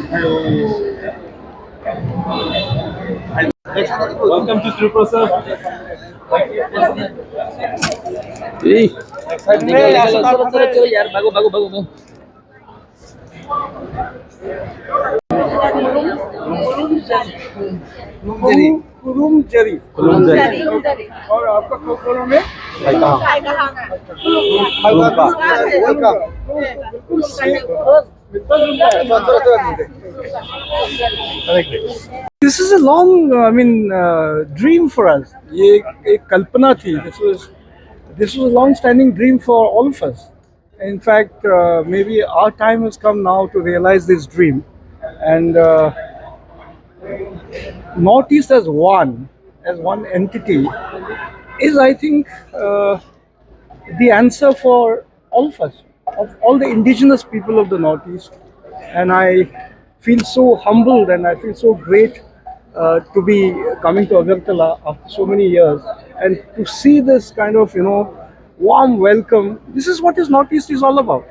Welcome to Tripura, sir. Hey, कुरुमचरी और आपका कोकोरो में This is a long, dream for us. ये एक कल्पना थी. This was a long-standing dream for all of us. In fact, maybe our time has come now to realize this dream. And Northeast as one entity, is I think the answer for all of us, of all the indigenous people of the Northeast. And I feel so humbled and I feel so great to be coming to Agartala after so many years and to see this kind of, warm welcome. This is what is Northeast is all about.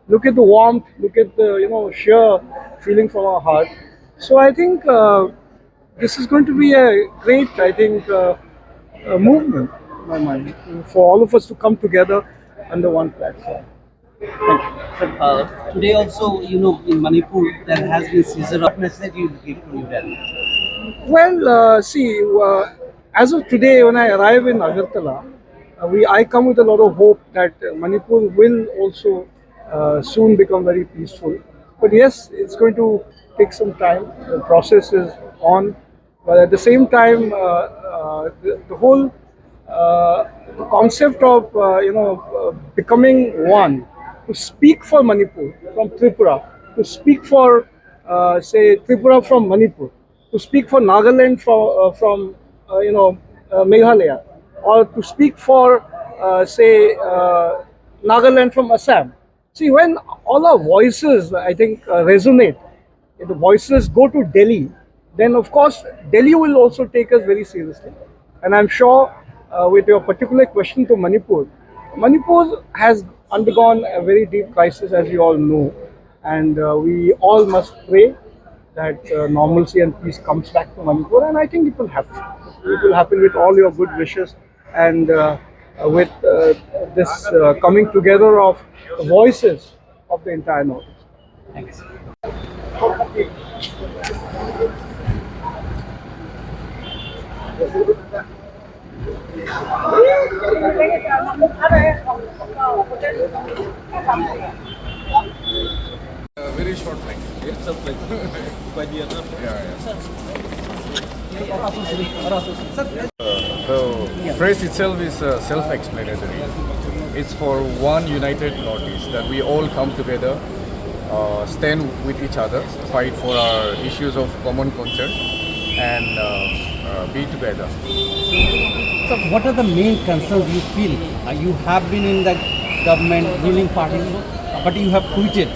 Look at the warmth, look at the, sheer feeling from our heart. So I think this is going to be a great, movement in my mind for all of us to come together under one platform. Today also, in Manipur, there has been seizure. What message you give to them? Well, as of today, when I arrive in Agartala, I come with a lot of hope that Manipur will also soon become very peaceful. But yes, it's going to take some time. The process is on, but at the same time, the whole the concept of becoming one, to speak for Manipur from Tripura, to speak for say Tripura from Manipur, to speak for Nagaland from Meghalaya, or to speak for say Nagaland from Assam. See, when all our voices, I think, resonate, if the voices go to Delhi, then of course Delhi will also take us very seriously. And I'm sure, with your particular question to Manipur, Manipur has undergone a very deep crisis, as you all know, and we all must pray that normalcy and peace comes back to Manipur, and I think it will happen. It will happen with all your good wishes and with this coming together of the voices of the entire North. Thanks. Very short line. It's up like by the other. The phrase itself is self-explanatory. It's for one united Northeast, that we all come together, stand with each other, fight for our issues of common concern, and be together. So, what are the main concerns you feel? You have been in the government ruling party, but you have quitted.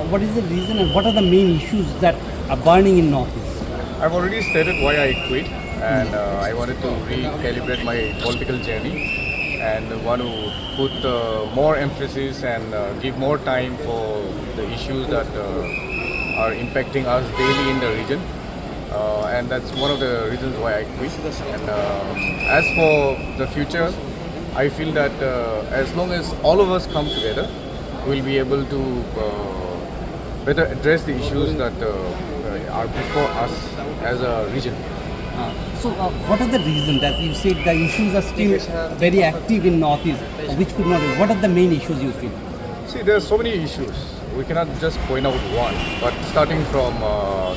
What is the reason, and what are the main issues that are burning in Northeast? I've already stated why I quit, and I wanted to recalibrate my political journey and want to put more emphasis and give more time for the issues that are impacting us daily in the region. And that's one of the reasons why I quit. And as for the future, I feel that as long as all of us come together, we'll be able to better address the issues that are before us as a region. So, what are the reasons that you said the issues are still very active in Northeast, which could not? What are the main issues you feel? See, there are so many issues. We cannot just point out one, but starting from our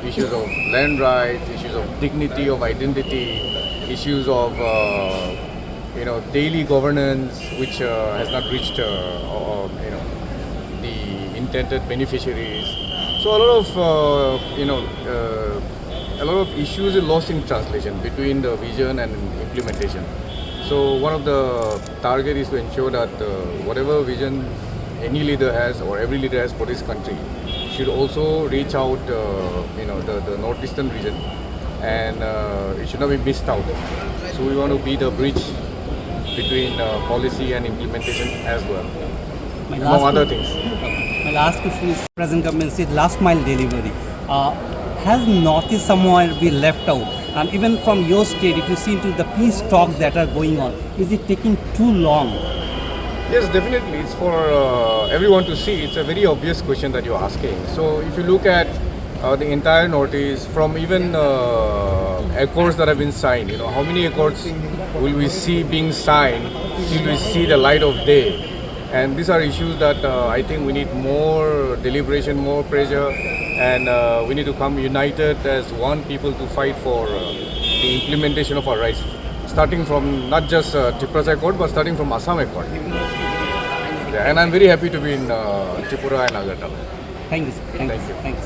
issues of land rights, issues of dignity, of identity, issues of daily governance, which has not reached the intended beneficiaries. So a lot of issues are lost in translation between the vision and implementation. So one of the target is to ensure that whatever vision any leader has or every leader has for this country should also reach out, the northeastern region, and it should not be missed out. So we want to be the bridge between policy and implementation as well, among other things. My last question is, present government said last mile delivery. Has Northeast somewhere been left out? And even from your state, if you see into the peace talks that are going on, is it taking too long? Yes, definitely. It's for everyone to see. It's a very obvious question that you're asking. So if you look at the entire Northeast, from even accords that have been signed, how many accords will we see being signed till we see the light of day? And these are issues that I think we need more deliberation, more pressure, and we need to come united as one people to fight for the implementation of our rights, starting from not just Tripuра's Accord, but starting from Assam Accord. Yeah, and I'm very happy to be in Tripura and Agartala. Thank you, sir. Thank you. Thanks.